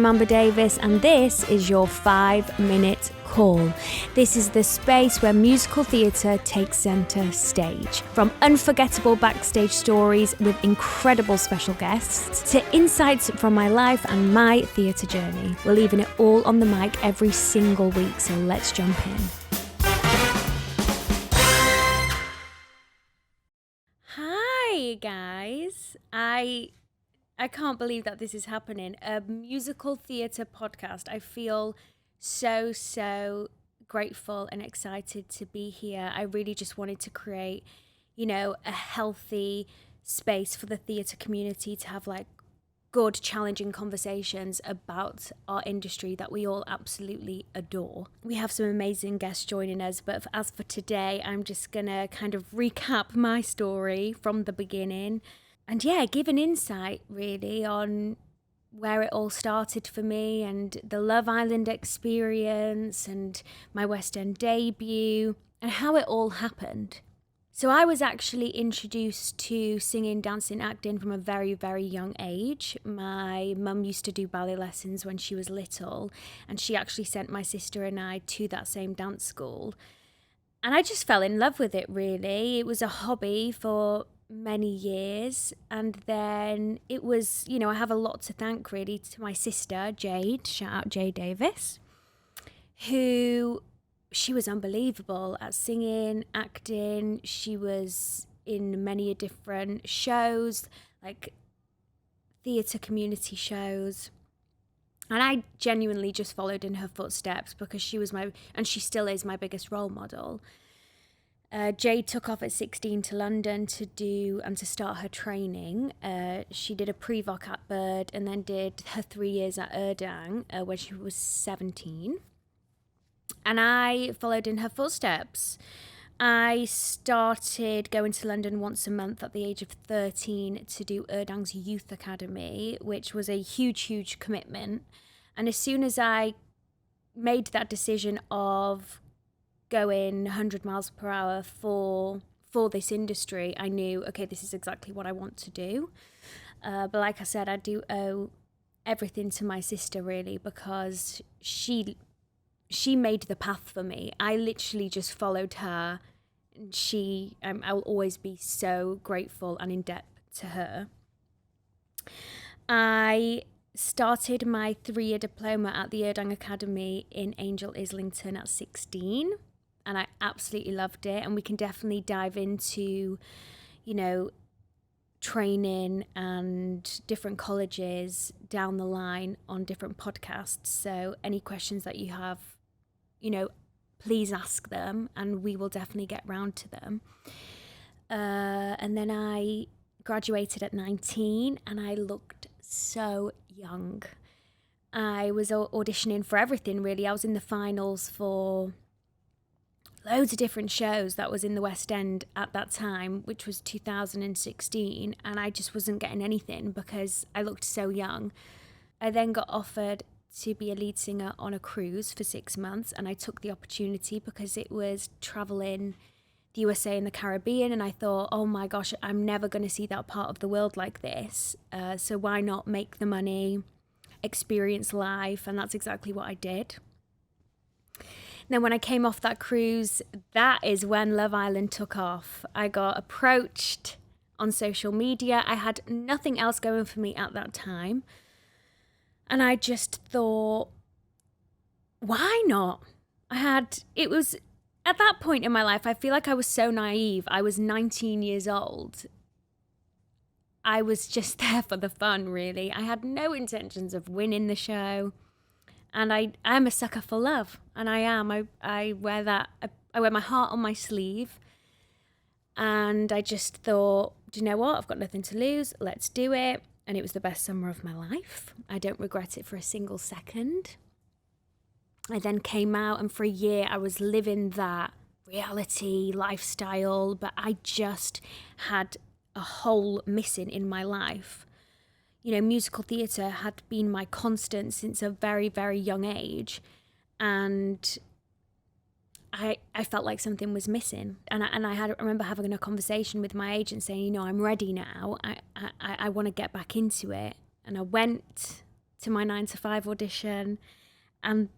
I'm Amber Davies, and this is your 5-minute call. This is the space where musical theatre takes centre stage. From unforgettable backstage stories with incredible special guests to insights from my life and my theatre journey. We're leaving it all on the mic every single week, so let's jump in. Hi guys, I can't believe that this is happening. A musical theatre podcast. I feel so grateful and excited to be here. I really just wanted to create, a healthy space for the theatre community to have good, challenging conversations about our industry that we all absolutely adore. We have some amazing guests joining us, but as for today, I'm just gonna kind of recap my story from the beginning and give an insight really on where it all started for me and the Love Island experience and my West End debut and how it all happened. So I was actually introduced to singing, dancing, acting from a very, very young age. My mum used to do ballet lessons when she was little, and she actually sent my sister and I to that same dance school. And I just fell in love with it, really. It was a hobby for many years, and then it was, I have a lot to thank really to my sister, Jade, shout out Jade Davies, who... she was unbelievable at singing, acting. She was in many different shows, like theatre community shows. And I genuinely just followed in her footsteps because she was and she still is my biggest role model. Jade took off at 16 to London to start her training. She did a pre-voc at Bird and then did her 3 years at Erdang when she was 17. And I followed in her footsteps. I started going to London once a month at the age of 13 to do Erdang's Youth Academy, which was a huge commitment. And as soon as I made that decision of going 100 miles per hour for this industry, I knew, okay, this is exactly what I want to do. But like I said, I do owe everything to my sister, really, because she made the path for me. I literally just followed her. I'll always be so grateful and in debt to her. I started my 3-year diploma at the Erdang Academy in Angel Islington at 16, and I absolutely loved it. And we can definitely dive into, training and different colleges down the line on different podcasts. So any questions that you have, please ask them and we will definitely get round to them. And then I graduated at 19 and I looked so young. I was auditioning for everything, really. I was in the finals for loads of different shows that was in the West End at that time, which was 2016, and I just wasn't getting anything because I looked so young. I then got offered to be a lead singer on a cruise for 6 months, and I took the opportunity because it was traveling the USA and the Caribbean, and I thought, oh my gosh, I'm never going to see that part of the world like this, so why not make the money, experience life? And that's exactly what I did. Then when I came off that cruise, that is when Love Island took off. I got approached on social media. I had nothing else going for me at that time. And I just thought, why not? It was, at that point in my life, I feel like I was so naive. I was 19 years old. I was just there for the fun, really. I had no intentions of winning the show. And I'm a sucker for love. And I am. I wear that. I wear my heart on my sleeve. And I just thought, do you know what? I've got nothing to lose. Let's do it. And it was the best summer of my life. I don't regret it for a single second. I then came out, and for a year I was living that reality lifestyle, but I just had a hole missing in my life. Musical theatre had been my constant since a very, very young age, and I felt like something was missing. And I remember having a conversation with my agent saying, I'm ready now. I want to get back into it. And I went to my 9 to 5 audition, and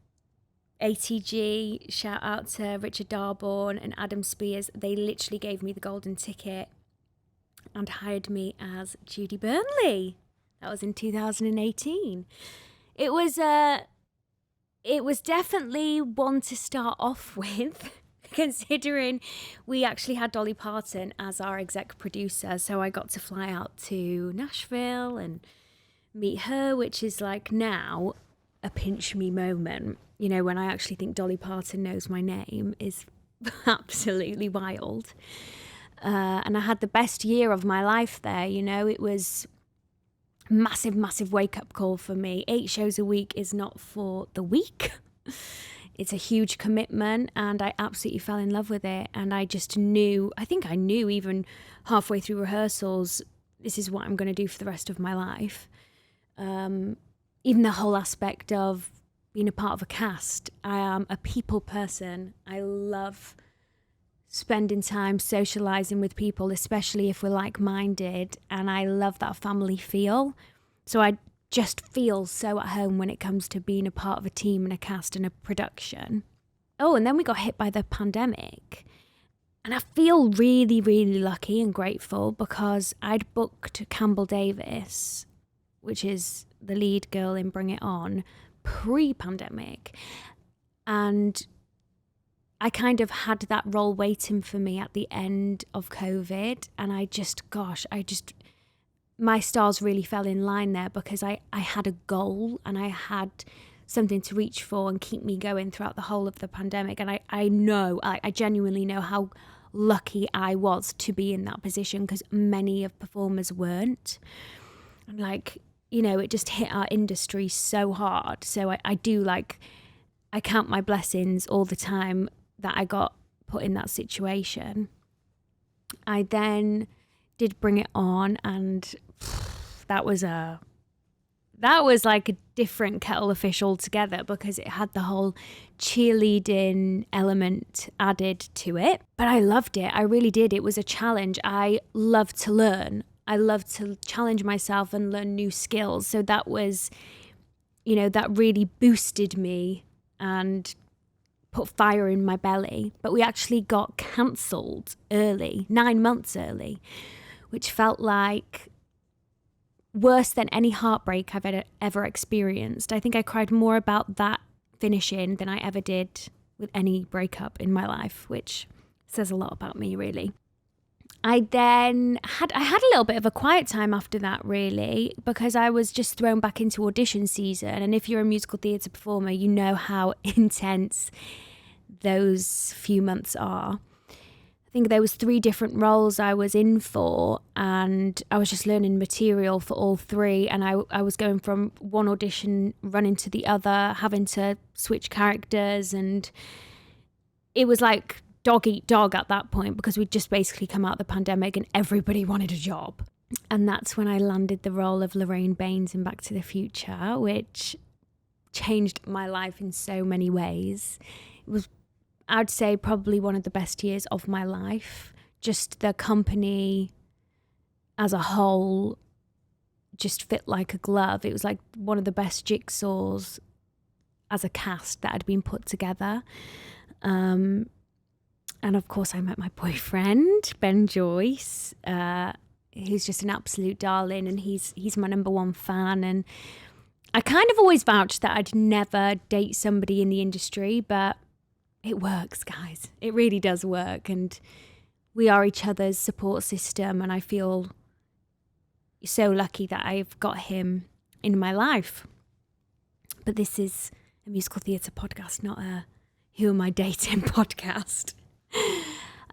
ATG, shout out to Richard Darbourne and Adam Spears, they literally gave me the golden ticket and hired me as Judy Burnley. That was in 2018. It was definitely one to start off with, considering we actually had Dolly Parton as our exec producer. So I got to fly out to Nashville and meet her, which is like now a pinch me moment. You know, when I actually think Dolly Parton knows my name is absolutely wild. And I had the best year of my life there. You know, it was massive wake up call for me. 8 shows a week is not for the weak. It's a huge commitment, and I absolutely fell in love with it. And I just knew, I think I knew even halfway through rehearsals, this is what I'm going to do for the rest of my life. Even the whole aspect of being a part of a cast. I am a people person. I love spending time socializing with people, especially if we're like-minded, and I love that family feel. So I just feel so at home when it comes to being a part of a team and a cast and a production. Oh, and then we got hit by the pandemic, and I feel really lucky and grateful because I'd booked Campbell Davies, which is the lead girl in Bring It On, pre-pandemic, and I kind of had that role waiting for me at the end of COVID, and my stars really fell in line there because I had a goal and I had something to reach for and keep me going throughout the whole of the pandemic. And I genuinely know how lucky I was to be in that position because many of performers weren't. And like, you know, it just hit our industry so hard. So I count my blessings all the time that I got put in that situation. I then did Bring It On, and that was like a different kettle of fish altogether because it had the whole cheerleading element added to it. But I loved it. I really did. It was a challenge. I love to learn. I love to challenge myself and learn new skills. So that was, you know, that really boosted me and put fire in my belly. But we actually got cancelled early, 9 months early, which felt like worse than any heartbreak I've ever experienced. I think I cried more about that finishing than I ever did with any breakup in my life, which says a lot about me, really. I had a little bit of a quiet time after that, really, because I was just thrown back into audition season. And if you're a musical theatre performer, you know how intense those few months are. I think there was 3 different roles I was in for, and I was just learning material for all 3. And I was going from one audition, running to the other, having to switch characters. And it was like dog eat dog at that point because we'd just basically come out of the pandemic and everybody wanted a job. And that's when I landed the role of Lorraine Baines in Back to the Future, which changed my life in so many ways. It was, I'd say, probably one of the best years of my life. Just the company as a whole just fit like a glove. It was like one of the best jigsaws as a cast that had been put together. And of course, I met my boyfriend, Ben Joyce, who's just an absolute darling, and he's my number 1 fan. And I kind of always vouched that I'd never date somebody in the industry, but it works, guys. It really does work. And we are each other's support system. And I feel so lucky that I've got him in my life. But this is a musical theatre podcast, not a Who Am I Dating podcast.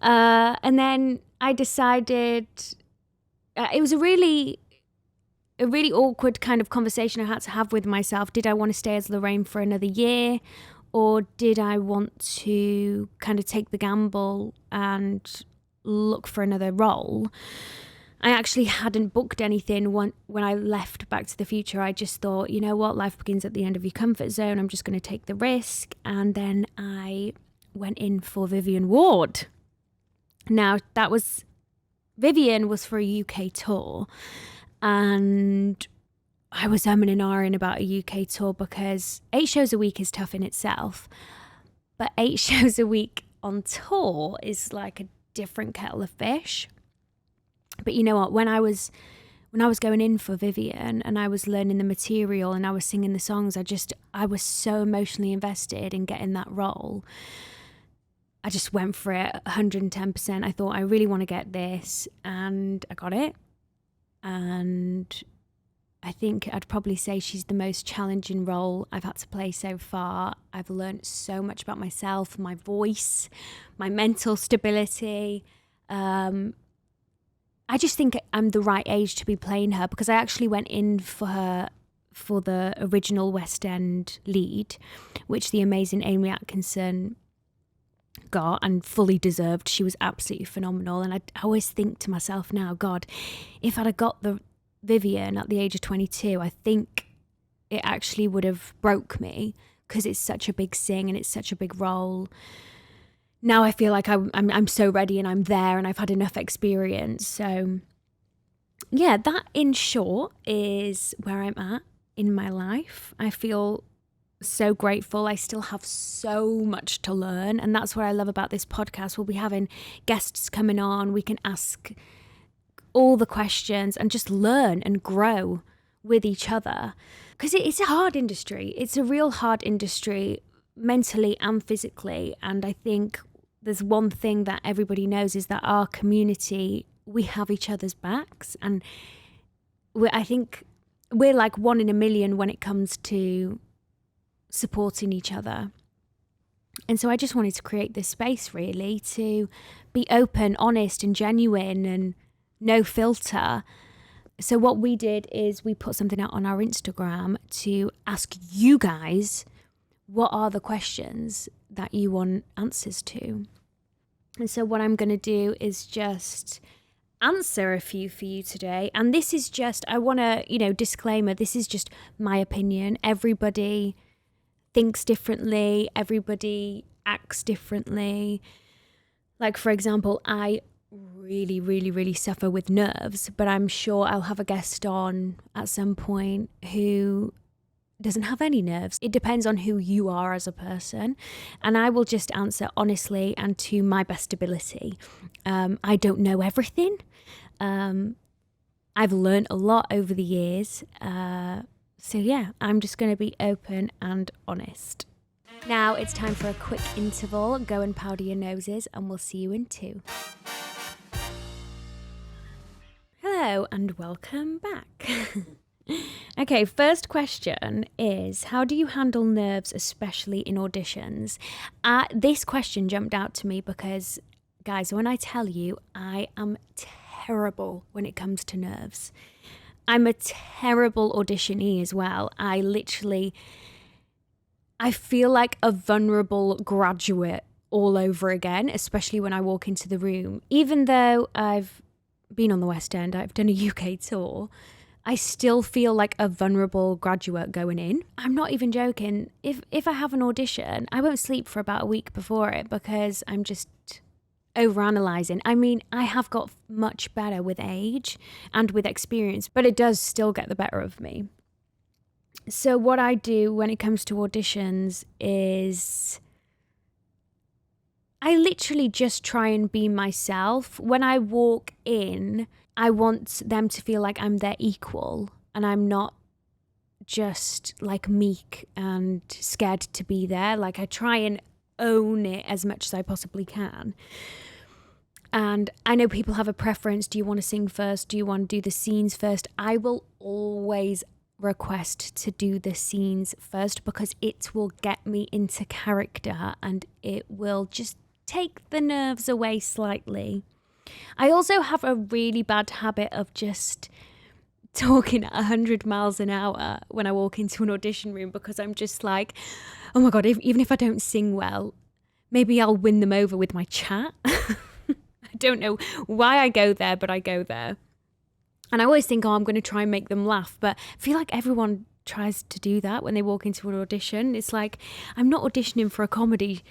And then I decided it was a really awkward kind of conversation I had to have with myself. Did I want to stay as Lorraine for another year, or did I want to kind of take the gamble and look for another role? I actually hadn't booked anything when I left Back to the Future. I just thought, you know what, life begins at the end of your comfort zone. I'm just going to take the risk. And then I went in for Vivian Ward. Now, Vivian was for a UK tour, and I was umming and ahhing about a UK tour because 8 shows a week is tough in itself, but 8 shows a week on tour is like a different kettle of fish. But you know what? When I was going in for Vivan and I was learning the material and I was singing the songs, I was so emotionally invested in getting that role. I just went for it 110%. I thought, I really want to get this, and I got it. And I think I'd probably say she's the most challenging role I've had to play so far. I've learned so much about myself, my voice, my mental stability. I just think I'm the right age to be playing her, because I actually went in for her for the original West End lead, which the amazing Amy Atkinson got and fully deserved. She was absolutely phenomenal. And I always think to myself now, God, if I'd have got the Vivan at the age of 22, I think it actually would have broke me, because it's such a big sing and it's such a big role. Now I feel like I'm so ready and I'm there and I've had enough experience. So yeah, that in short is where I'm at in my life. I feel so grateful. I still have so much to learn, and that's what I love about this podcast. We'll be having guests coming on. We can ask all the questions and just learn and grow with each other, because it's a hard industry. It's a real hard industry, mentally and physically. And I think there's one thing that everybody knows, is that our community, we have each other's backs, and I think we're like 1 in a million when it comes to supporting each other. And so I just wanted to create this space really to be open, honest and genuine and no filter. So what we did is we put something out on our Instagram to ask you guys, what are the questions that you want answers to? And so what I'm going to do is just answer a few for you today. And this is just, I want to, disclaimer, this is just my opinion. Everybody thinks differently. Everybody acts differently. Like, for example, I really, really, really suffer with nerves, but I'm sure I'll have a guest on at some point who doesn't have any nerves. It depends on who you are as a person, and I will just answer honestly and to my best ability. I don't know everything. I've learned a lot over the years. So yeah, I'm just going to be open and honest. Now it's time for a quick interval. Go and powder your noses, and we'll see you in 2. Hello and welcome back. Okay, first question is, how do you handle nerves, especially in auditions? This question jumped out to me because, guys, when I tell you, I am terrible when it comes to nerves. I'm a terrible auditionee as well. I feel like a vulnerable graduate all over again, especially when I walk into the room. Even though I've been on the West End, I've done a UK tour, I still feel like a vulnerable graduate going in. I'm not even joking. If I have an audition, I won't sleep for about a week before it, because I'm just overanalyzing. I mean, I have got much better with age and with experience, but it does still get the better of me. So what I do when it comes to auditions is I literally just try and be myself. When I walk in, I want them to feel like I'm their equal and I'm not just like meek and scared to be there. Like, I try and own it as much as I possibly can. And I know people have a preference. Do you want to sing first? Do you want to do the scenes first? I will always request to do the scenes first, because it will get me into character and it will just take the nerves away slightly. I also have a really bad habit of just talking at 100 miles an hour when I walk into an audition room, because I'm just like, oh my God, even if I don't sing well, maybe I'll win them over with my chat. I don't know why I go there, but I go there. And I always think, I'm going to try and make them laugh. But I feel like everyone tries to do that when they walk into an audition. It's like, I'm not auditioning for a comedy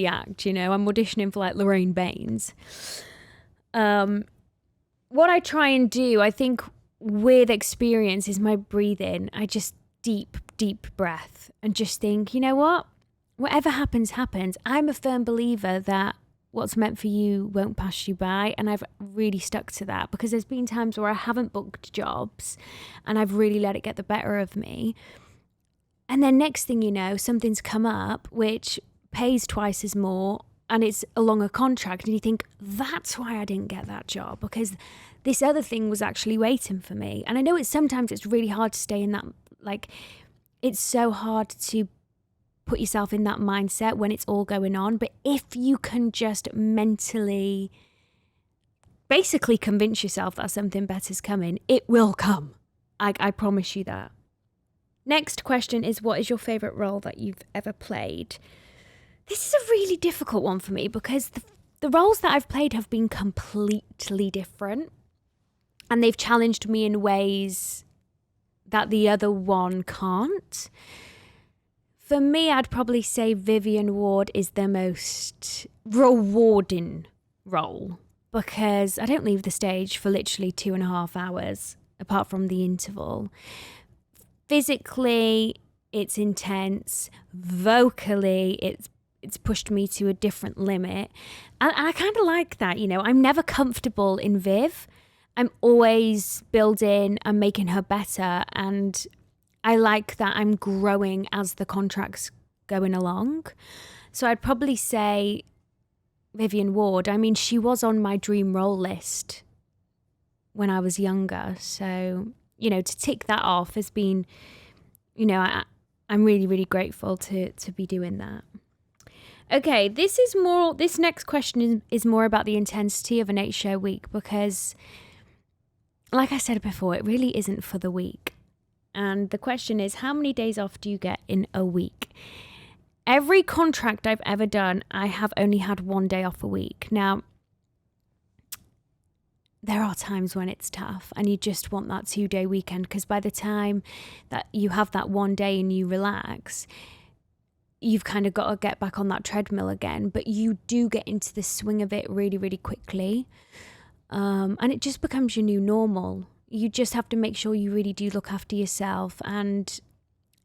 act, I'm auditioning for like Lorraine Baines. What I try and do, I think with experience is my breathing. I just deep breath and just think, you know what? Whatever happens, happens. I'm a firm believer that what's meant for you won't pass you by. And I've really stuck to that, because there's been times where I haven't booked jobs and I've really let it get the better of me. And then next thing you know, something's come up which pays twice as more, and it's a longer contract. And you think, that's why I didn't get that job, because this other thing was actually waiting for me. And I know sometimes it's really hard to stay in that, like, it's so hard to put yourself in that mindset when it's all going on. But if you can just mentally basically convince yourself that something better's coming, it will come. I promise you that. Next question is, what is your favourite role that you've ever played? This is a really difficult one for me, because the roles that I've played have been completely different, and they've challenged me in ways that the other one can't. For me, I'd probably say Vivian Ward is the most rewarding role, because I don't leave the stage for literally 2.5 hours, apart from the interval. Physically, it's intense. Vocally, it's pushed me to a different limit. And I kind of like that, I'm never comfortable in Viv. I'm always building and making her better. And I like that I'm growing as the contract's going along. So I'd probably say Vivian Ward. I mean, she was on my dream role list when I was younger. So, to tick that off has been, I'm really, really grateful to be doing that. Okay, this next question is more about the intensity of an 8-show week, because like I said before, it really isn't for the week. And the question is, how many days off do you get in a week? Every contract I've ever done, I have only had 1 day off a week. Now, there are times when it's tough and you just want that 2-day weekend, because by the time that you have that 1 day and you relax, you've kind of got to get back on that treadmill again. But you do get into the swing of it really, really quickly. And it just becomes your new normal. You just have to make sure you really do look after yourself. And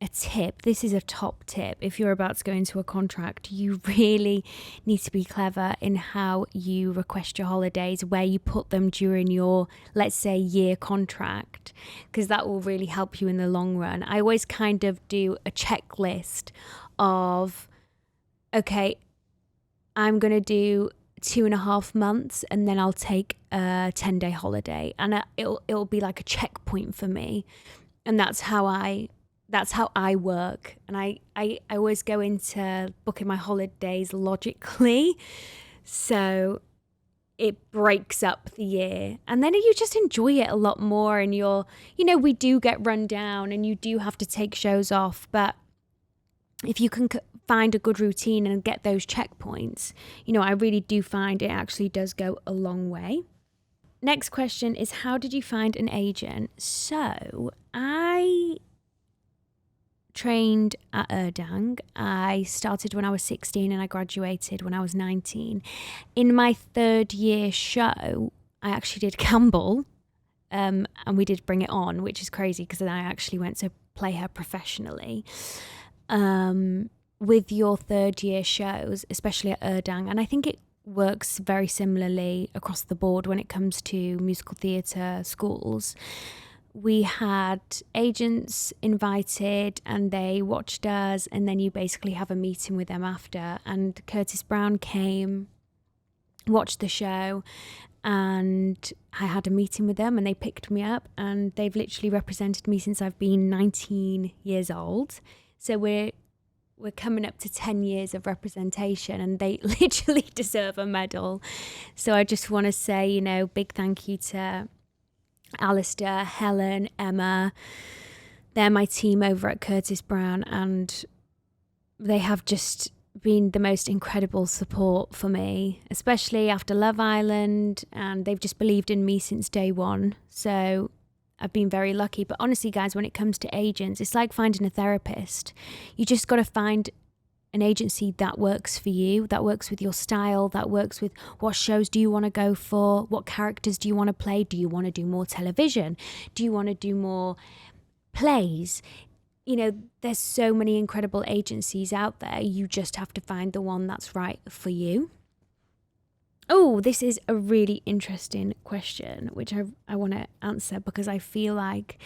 a tip, this is a top tip, if you're about to go into a contract, you really need to be clever in how you request your holidays, where you put them during your, let's say, year contract, because that will really help you in the long run. I always kind of do a checklist of, okay, I'm going to do 2.5 months and then I'll take a 10-day holiday, and it'll be like a checkpoint for me. And that's how I work. And I always go into booking my holidays logically, so it breaks up the year, and then you just enjoy it a lot more. And we do get run down and you do have to take shows off, but if you can find a good routine and get those checkpoints, I really do find it actually does go a long way. Next question is, how did you find an agent? So I trained at Erdang. I started when I was 16 and I graduated when I was 19. In my 3rd year show, I actually did Campbell, and we did Bring It On, which is crazy because then I actually went to play her professionally. With your 3rd year shows, especially at Erdang, and I think it works very similarly across the board when it comes to musical theatre schools. We had agents invited and they watched us, and then you basically have a meeting with them after. And Curtis Brown came, watched the show, and I had a meeting with them and they picked me up, and they've literally represented me since I've been 19 years old. So we're coming up to 10 years of representation, and they literally deserve a medal. So I just want to say, big thank you to Alistair, Helen, Emma. They're my team over at Curtis Brown, and they have just been the most incredible support for me, especially after Love Island, and they've just believed in me since day one. So I've been very lucky. But honestly, guys, when it comes to agents, it's like finding a therapist. You just got to find an agency that works for you, that works with your style, that works with what shows do you want to go for, what characters do you want to play, do you want to do more television, do you want to do more plays? You know, there's so many incredible agencies out there. You just have to find the one that's right for you. Oh, this is a really interesting question, which I want to answer because I feel like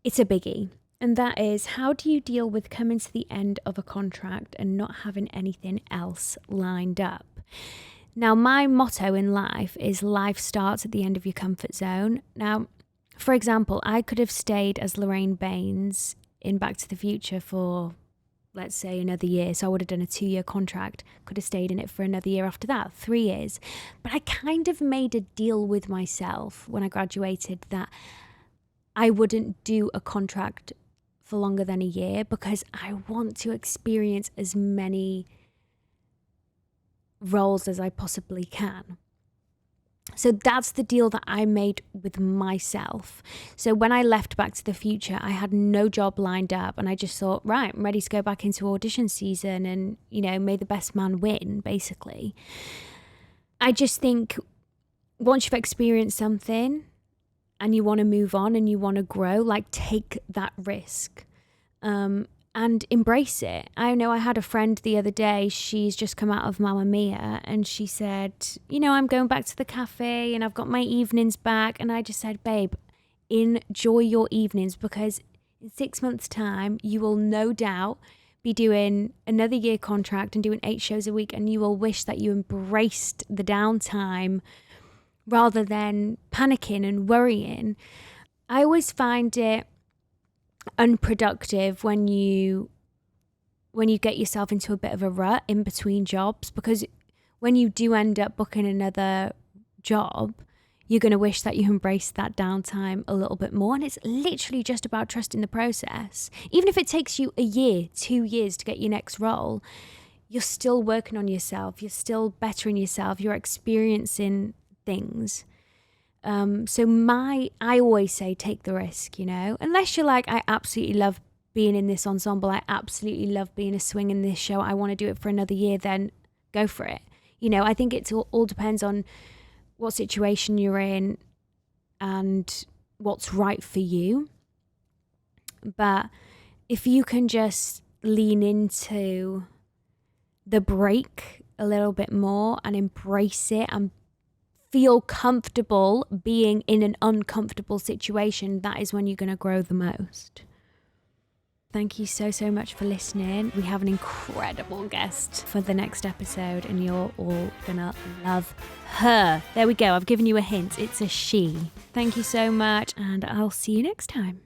it's a biggie. And that is, how do you deal with coming to the end of a contract and not having anything else lined up? Now, my motto in life is life starts at the end of your comfort zone. Now, for example, I could have stayed as Lorraine Baines in Back to the Future for, let's say, another year. So I would have done a 2-year contract, could have stayed in it for another year after that, 3 years. But I kind of made a deal with myself when I graduated that I wouldn't do a contract for longer than a year because I want to experience as many roles as I possibly can. So that's the deal that I made with myself. So when I left Back to the Future, I had no job lined up and I just thought, right, I'm ready to go back into audition season and, you know, may the best man win, basically. I just think once you've experienced something and you want to move on and you want to grow, like take that risk and embrace it. I know I had a friend the other day, she's just come out of Mamma Mia and she said, you know, I'm going back to the cafe and I've got my evenings back. And I just said, babe, enjoy your evenings because in 6 months' time, you will no doubt be doing another year contract and doing 8 shows a week and you will wish that you embraced the downtime rather than panicking and worrying. I always find it unproductive when you get yourself into a bit of a rut in between jobs, because when you do end up booking another job, you're going to wish that you embraced that downtime a little bit more. And it's literally just about trusting the process. Even if it takes you a year, 2 years to get your next role, you're still working on yourself. You're still bettering yourself. You're experiencing things. I always say take the risk, you know, unless you're like, I absolutely love being in this ensemble. I absolutely love being a swing in this show. I want to do it for another year, then go for it. You know, I think it all depends on what situation you're in and what's right for you. But if you can just lean into the break a little bit more and embrace it and feel comfortable being in an uncomfortable situation, that is when you're going to grow the most. Thank you so much for listening. We have an incredible guest for the next episode and you're all gonna love her. There we go. I've given you a hint. It's a she. Thank you so much and I'll see you next time.